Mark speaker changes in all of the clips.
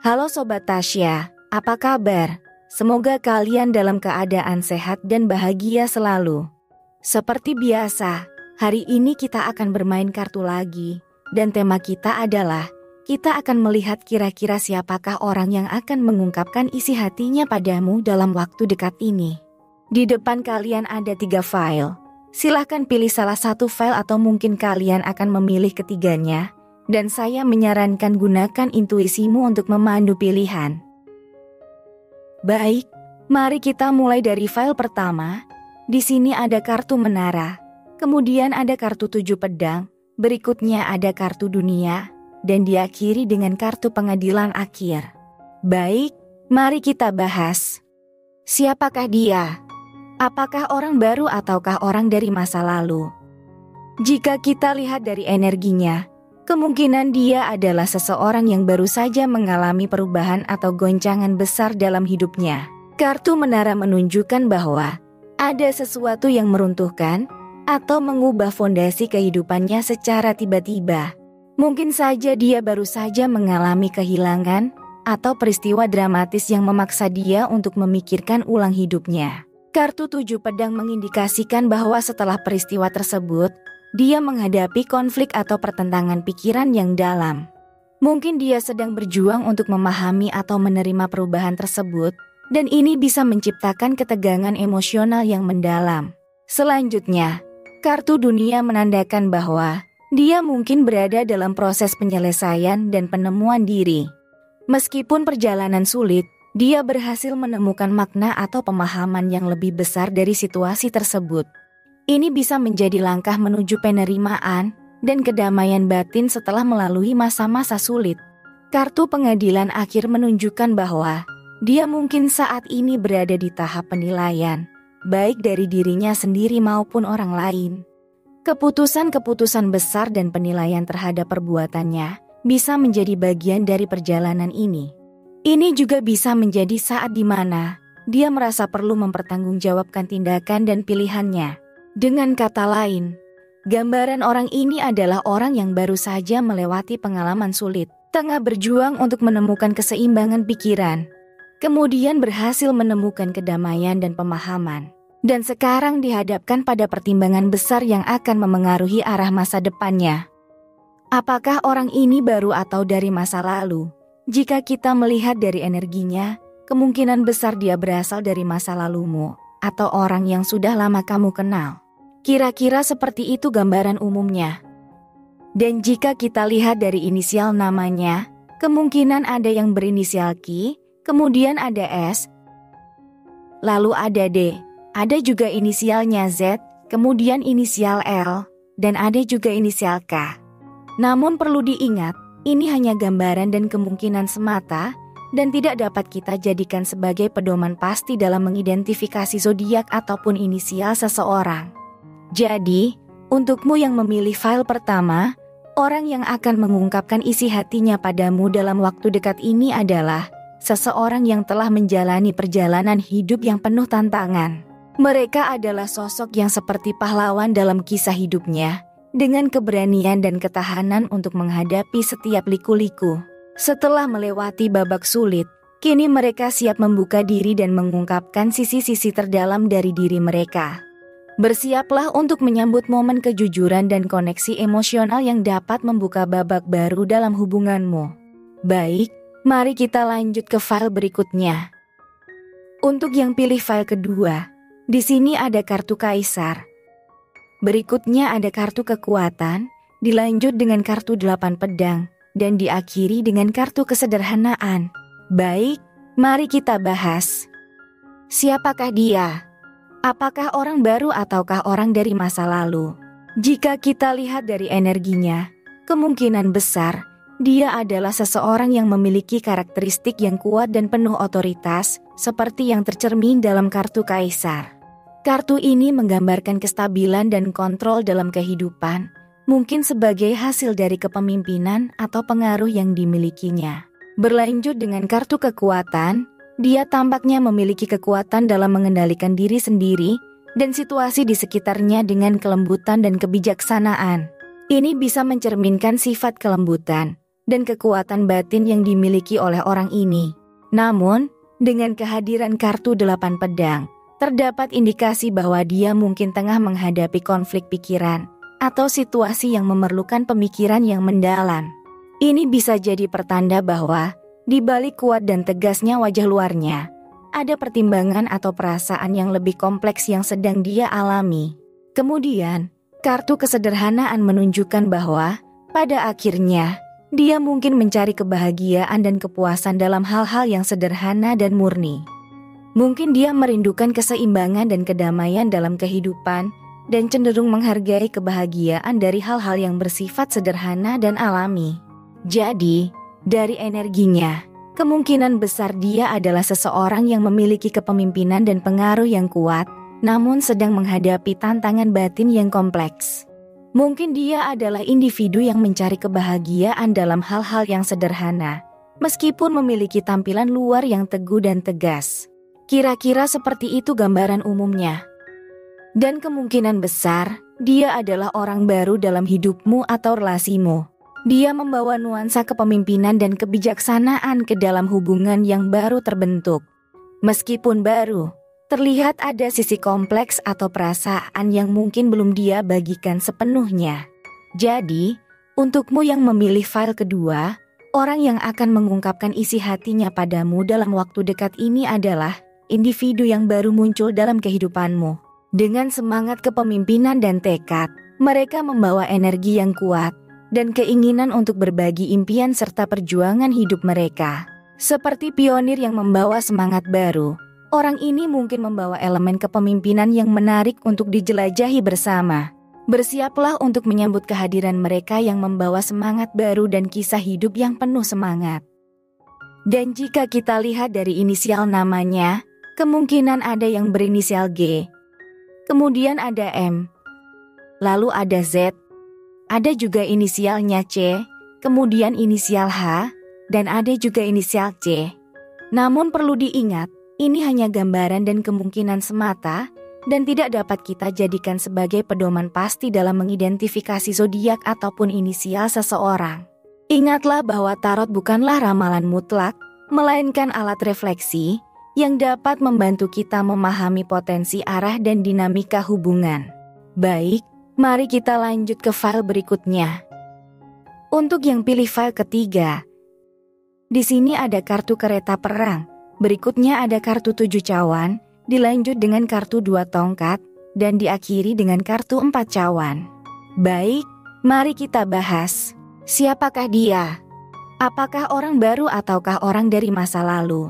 Speaker 1: Halo Sobat Tasya, apa kabar? Semoga kalian dalam keadaan sehat dan bahagia selalu. Seperti biasa, hari ini kita akan bermain kartu lagi. Dan tema kita adalah, kita akan melihat kira-kira siapakah orang yang akan mengungkapkan isi hatinya padamu dalam waktu dekat ini. Di depan kalian ada 3 file. Silahkan pilih salah satu file atau mungkin kalian akan memilih ketiganya. Dan saya menyarankan gunakan intuisimu untuk memandu pilihan. Baik, mari kita mulai dari file pertama. Di sini ada kartu menara, kemudian ada kartu 7 pedang, berikutnya ada kartu dunia, dan diakhiri dengan kartu pengadilan akhir. Baik, mari kita bahas. Siapakah dia? Apakah orang baru ataukah orang dari masa lalu? Jika kita lihat dari energinya, kemungkinan dia adalah seseorang yang baru saja mengalami perubahan atau goncangan besar dalam hidupnya. Kartu menara menunjukkan bahwa ada sesuatu yang meruntuhkan atau mengubah fondasi kehidupannya secara tiba-tiba. Mungkin saja dia baru saja mengalami kehilangan atau peristiwa dramatis yang memaksa dia untuk memikirkan ulang hidupnya. Kartu 7 pedang mengindikasikan bahwa setelah peristiwa tersebut, dia menghadapi konflik atau pertentangan pikiran yang dalam. Mungkin dia sedang berjuang untuk memahami atau menerima perubahan tersebut, dan ini bisa menciptakan ketegangan emosional yang mendalam. Selanjutnya, kartu dunia menandakan bahwa dia mungkin berada dalam proses penyelesaian dan penemuan diri. Meskipun perjalanan sulit, dia berhasil menemukan makna atau pemahaman yang lebih besar dari situasi tersebut. Ini bisa menjadi langkah menuju penerimaan dan kedamaian batin setelah melalui masa-masa sulit. Kartu pengadilan akhir menunjukkan bahwa dia mungkin saat ini berada di tahap penilaian, baik dari dirinya sendiri maupun orang lain. Keputusan-keputusan besar dan penilaian terhadap perbuatannya bisa menjadi bagian dari perjalanan ini. Ini juga bisa menjadi saat di mana dia merasa perlu mempertanggungjawabkan tindakan dan pilihannya. Dengan kata lain, gambaran orang ini adalah orang yang baru saja melewati pengalaman sulit, tengah berjuang untuk menemukan keseimbangan pikiran, kemudian berhasil menemukan kedamaian dan pemahaman, dan sekarang dihadapkan pada pertimbangan besar yang akan memengaruhi arah masa depannya. Apakah orang ini baru atau dari masa lalu? Jika kita melihat dari energinya, kemungkinan besar dia berasal dari masa lalumu, atau orang yang sudah lama kamu kenal. Kira-kira seperti itu gambaran umumnya. Dan jika kita lihat dari inisial namanya, kemungkinan ada yang berinisial Q, kemudian ada S, lalu ada D, ada juga inisialnya Z, kemudian inisial L, dan ada juga inisial K. Namun perlu diingat, ini hanya gambaran dan kemungkinan semata, dan tidak dapat kita jadikan sebagai pedoman pasti dalam mengidentifikasi zodiak ataupun inisial seseorang. Jadi, untukmu yang memilih file pertama, orang yang akan mengungkapkan isi hatinya padamu dalam waktu dekat ini adalah seseorang yang telah menjalani perjalanan hidup yang penuh tantangan. Mereka adalah sosok yang seperti pahlawan dalam kisah hidupnya, dengan keberanian dan ketahanan untuk menghadapi setiap liku-liku. Setelah melewati babak sulit, kini mereka siap membuka diri dan mengungkapkan sisi-sisi terdalam dari diri mereka. Bersiaplah untuk menyambut momen kejujuran dan koneksi emosional yang dapat membuka babak baru dalam hubunganmu. Baik, mari kita lanjut ke file berikutnya. Untuk yang pilih file kedua, di sini ada kartu kaisar. Berikutnya ada kartu kekuatan, dilanjut dengan kartu 8 pedang, dan diakhiri dengan kartu kesederhanaan. Baik, mari kita bahas. Siapakah dia? Apakah orang baru ataukah orang dari masa lalu? Jika kita lihat dari energinya, kemungkinan besar dia adalah seseorang yang memiliki karakteristik yang kuat dan penuh otoritas, seperti yang tercermin dalam kartu kaisar. Kartu ini menggambarkan kestabilan dan kontrol dalam kehidupan, mungkin sebagai hasil dari kepemimpinan atau pengaruh yang dimilikinya. Berlanjut dengan kartu kekuatan, dia tampaknya memiliki kekuatan dalam mengendalikan diri sendiri dan situasi di sekitarnya dengan kelembutan dan kebijaksanaan. Ini bisa mencerminkan sifat kelembutan, dan kekuatan batin yang dimiliki oleh orang ini. Namun, dengan kehadiran kartu 8 pedang, terdapat indikasi bahwa dia mungkin tengah menghadapi konflik pikiran atau situasi yang memerlukan pemikiran yang mendalam. Ini bisa jadi pertanda bahwa di balik kuat dan tegasnya wajah luarnya, ada pertimbangan atau perasaan yang lebih kompleks yang sedang dia alami. Kemudian, kartu kesederhanaan menunjukkan bahwa pada akhirnya dia mungkin mencari kebahagiaan dan kepuasan dalam hal-hal yang sederhana dan murni. Mungkin dia merindukan keseimbangan dan kedamaian dalam kehidupan dan cenderung menghargai kebahagiaan dari hal-hal yang bersifat sederhana dan alami. Jadi, dari energinya, kemungkinan besar dia adalah seseorang yang memiliki kepemimpinan dan pengaruh yang kuat, namun sedang menghadapi tantangan batin yang kompleks. Mungkin dia adalah individu yang mencari kebahagiaan dalam hal-hal yang sederhana, meskipun memiliki tampilan luar yang teguh dan tegas. Kira-kira seperti itu gambaran umumnya. Dan kemungkinan besar, dia adalah orang baru dalam hidupmu atau relasimu. Dia membawa nuansa kepemimpinan dan kebijaksanaan ke dalam hubungan yang baru terbentuk. Meskipun baru, terlihat ada sisi kompleks atau perasaan yang mungkin belum dia bagikan sepenuhnya. Jadi, untukmu yang memilih file kedua, orang yang akan mengungkapkan isi hatinya padamu dalam waktu dekat ini adalah individu yang baru muncul dalam kehidupanmu. Dengan semangat kepemimpinan dan tekad, mereka membawa energi yang kuat dan keinginan untuk berbagi impian serta perjuangan hidup mereka. Seperti pionir yang membawa semangat baru, orang ini mungkin membawa elemen kepemimpinan yang menarik untuk dijelajahi bersama. Bersiaplah untuk menyambut kehadiran mereka yang membawa semangat baru dan kisah hidup yang penuh semangat. Dan jika kita lihat dari inisial namanya, kemungkinan ada yang berinisial G, kemudian ada M, lalu ada Z, ada juga inisialnya C, kemudian inisial H, dan ada juga inisial C. Namun perlu diingat, ini hanya gambaran dan kemungkinan semata, dan tidak dapat kita jadikan sebagai pedoman pasti dalam mengidentifikasi zodiak ataupun inisial seseorang. Ingatlah bahwa tarot bukanlah ramalan mutlak, melainkan alat refleksi yang dapat membantu kita memahami potensi arah dan dinamika hubungan. Baik, mari kita lanjut ke file berikutnya. Untuk yang pilih file ketiga, di sini ada kartu kereta perang, berikutnya ada kartu 7 cawan, dilanjut dengan kartu 2 tongkat, dan diakhiri dengan kartu 4 cawan. Baik, mari kita bahas. Siapakah dia? Apakah orang baru ataukah orang dari masa lalu?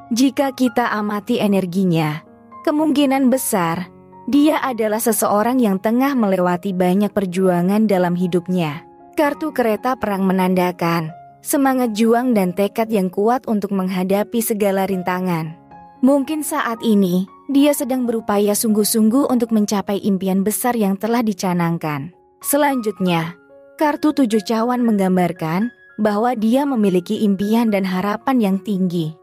Speaker 1: Jika kita amati energinya, kemungkinan besar dia adalah seseorang yang tengah melewati banyak perjuangan dalam hidupnya. Kartu kereta perang menandakan semangat juang dan tekad yang kuat untuk menghadapi segala rintangan. Mungkin saat ini, dia sedang berupaya sungguh-sungguh untuk mencapai impian besar yang telah dicanangkan. Selanjutnya, kartu 7 cawan menggambarkan bahwa dia memiliki impian dan harapan yang tinggi.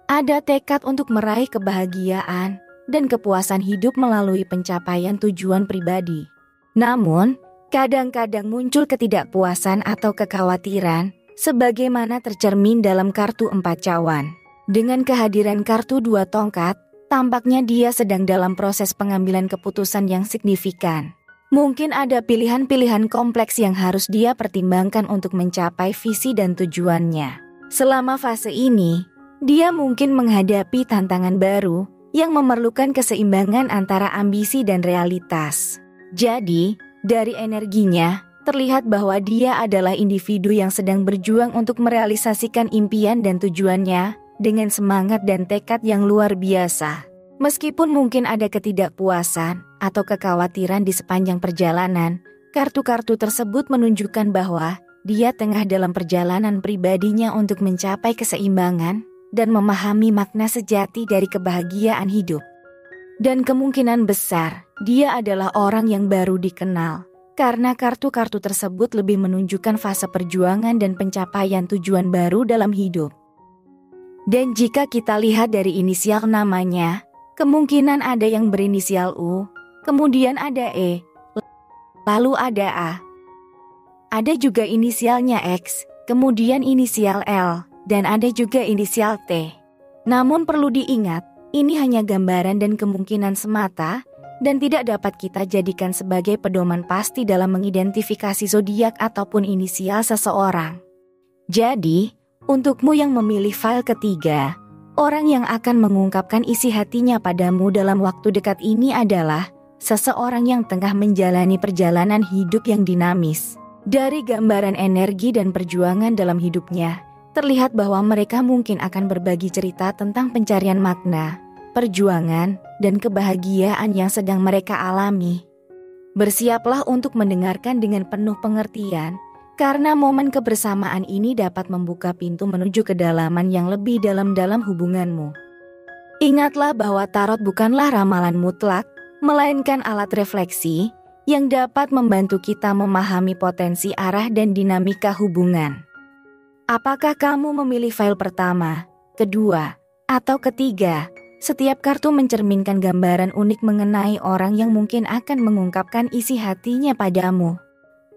Speaker 1: Ada tekad untuk meraih kebahagiaan dan kepuasan hidup melalui pencapaian tujuan pribadi. Namun, kadang-kadang muncul ketidakpuasan atau kekhawatiran, sebagaimana tercermin dalam kartu 4 cawan. Dengan kehadiran kartu 2 tongkat, tampaknya dia sedang dalam proses pengambilan keputusan yang signifikan. Mungkin ada pilihan-pilihan kompleks yang harus dia pertimbangkan untuk mencapai visi dan tujuannya. Selama fase ini, dia mungkin menghadapi tantangan baru yang memerlukan keseimbangan antara ambisi dan realitas. Jadi, dari energinya, terlihat bahwa dia adalah individu yang sedang berjuang untuk merealisasikan impian dan tujuannya dengan semangat dan tekad yang luar biasa. Meskipun mungkin ada ketidakpuasan atau kekhawatiran di sepanjang perjalanan, kartu-kartu tersebut menunjukkan bahwa dia tengah dalam perjalanan pribadinya untuk mencapai keseimbangan dan memahami makna sejati dari kebahagiaan hidup. Dan kemungkinan besar, dia adalah orang yang baru dikenal, karena kartu-kartu tersebut lebih menunjukkan fase perjuangan dan pencapaian tujuan baru dalam hidup. Dan jika kita lihat dari inisial namanya, kemungkinan ada yang berinisial U, kemudian ada E, lalu ada A. Ada juga inisialnya X, kemudian inisial L, dan ada juga inisial T. Namun perlu diingat, ini hanya gambaran dan kemungkinan semata, dan tidak dapat kita jadikan sebagai pedoman pasti dalam mengidentifikasi zodiak ataupun inisial seseorang. Jadi, untukmu yang memilih file ketiga, orang yang akan mengungkapkan isi hatinya padamu dalam waktu dekat ini adalah seseorang yang tengah menjalani perjalanan hidup yang dinamis. Dari gambaran energi dan perjuangan dalam hidupnya, terlihat bahwa mereka mungkin akan berbagi cerita tentang pencarian makna, perjuangan, dan kebahagiaan yang sedang mereka alami. Bersiaplah untuk mendengarkan dengan penuh pengertian, karena momen kebersamaan ini dapat membuka pintu menuju kedalaman yang lebih dalam hubunganmu. Ingatlah bahwa tarot bukanlah ramalan mutlak, melainkan alat refleksi yang dapat membantu kita memahami potensi arah dan dinamika hubungan. Apakah kamu memilih file pertama, kedua, atau ketiga? Setiap kartu mencerminkan gambaran unik mengenai orang yang mungkin akan mengungkapkan isi hatinya padamu.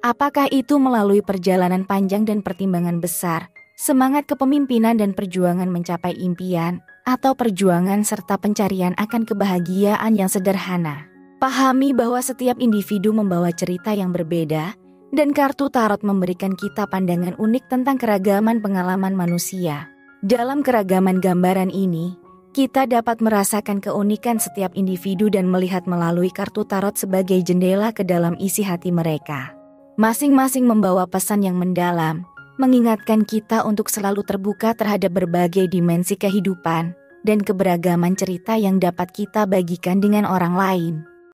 Speaker 1: Apakah itu melalui perjalanan panjang dan pertimbangan besar, semangat kepemimpinan dan perjuangan mencapai impian, atau perjuangan serta pencarian akan kebahagiaan yang sederhana? Pahami bahwa setiap individu membawa cerita yang berbeda, dan kartu tarot memberikan kita pandangan unik tentang keragaman pengalaman manusia. Dalam keragaman gambaran ini, kita dapat merasakan keunikan setiap individu dan melihat melalui kartu tarot sebagai jendela ke dalam isi hati mereka. Masing-masing membawa pesan yang mendalam, mengingatkan kita untuk selalu terbuka terhadap berbagai dimensi kehidupan dan keberagaman cerita yang dapat kita bagikan dengan orang lain.